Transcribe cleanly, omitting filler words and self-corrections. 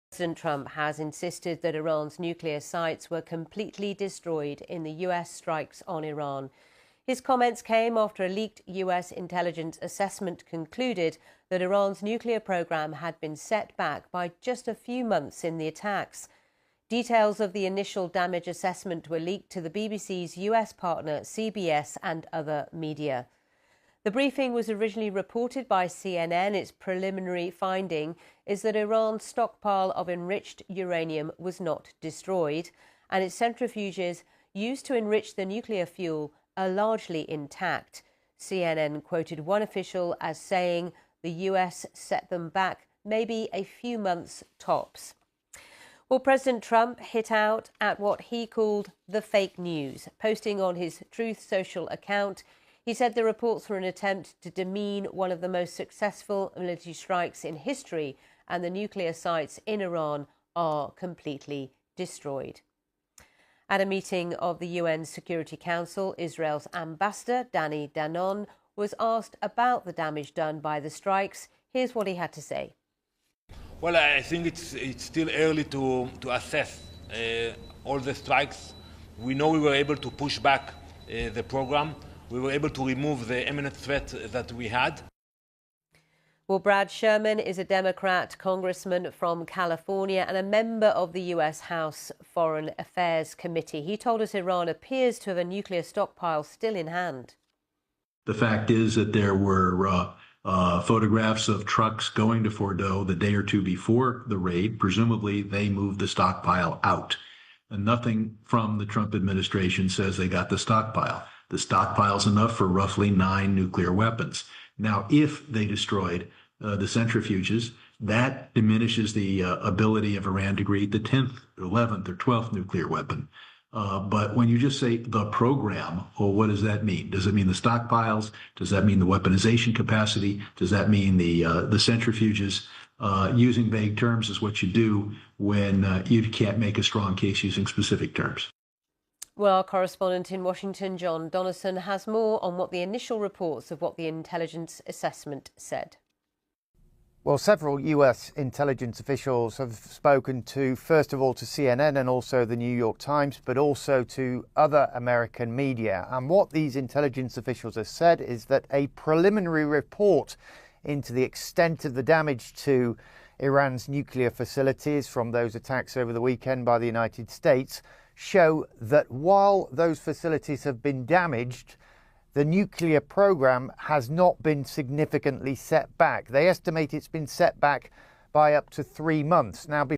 President Trump has insisted that Iran's nuclear sites were completely destroyed in the US strikes on Iran. His comments came after a leaked US intelligence assessment concluded that Iran's nuclear program had been set back by just a few months in the attacks. Details of the initial damage assessment were leaked to the BBC's US partner CBS and other media. The briefing was originally reported by CNN. Its preliminary finding is that Iran's stockpile of enriched uranium was not destroyed, and its centrifuges used to enrich the nuclear fuel are largely intact. CNN quoted one official as saying the US set them back maybe a few months tops. Well, President Trump hit out at what he called the fake news, posting on his Truth Social account. He said the reports were an attempt to demean one of the most successful military strikes in history, and the nuclear sites in Iran are completely destroyed. At a meeting of the UN Security Council, Israel's ambassador, Danny Danon, was asked about the damage done by the strikes. Here's what he had to say. Well, I think it's still early to assess all the strikes. We know we were able to push back the program. We were able to remove the imminent threat that we had. Well, Brad Sherman is a Democrat congressman from California and a member of the US House Foreign Affairs Committee. He told us Iran appears to have a nuclear stockpile still in hand. The fact is that there were photographs of trucks going to Fordo the day or two before the raid. Presumably, they moved the stockpile out. And nothing from the Trump administration says they got the stockpile. The stockpile's enough for roughly 9 nuclear weapons. Now, if they destroyed the centrifuges, that diminishes the ability of Iran to create the 10th, 11th, or 12th nuclear weapon. But when you just say the program, well, what does that mean? Does it mean the stockpiles? Does that mean the weaponization capacity? Does that mean the centrifuges? Using vague terms is what you do when you can't make a strong case using specific terms. Well, our correspondent in Washington, John Donison, has more on what the initial reports of what the intelligence assessment said. Well, several US intelligence officials have spoken to, first of all, to CNN and also the New York Times, but also to other American media. And what these intelligence officials have said is that a preliminary report into the extent of the damage to Iran's nuclear facilities from those attacks over the weekend by the United States show that while those facilities have been damaged, the nuclear program has not been significantly set back. They estimate it's been set back by up to 3 months. Now,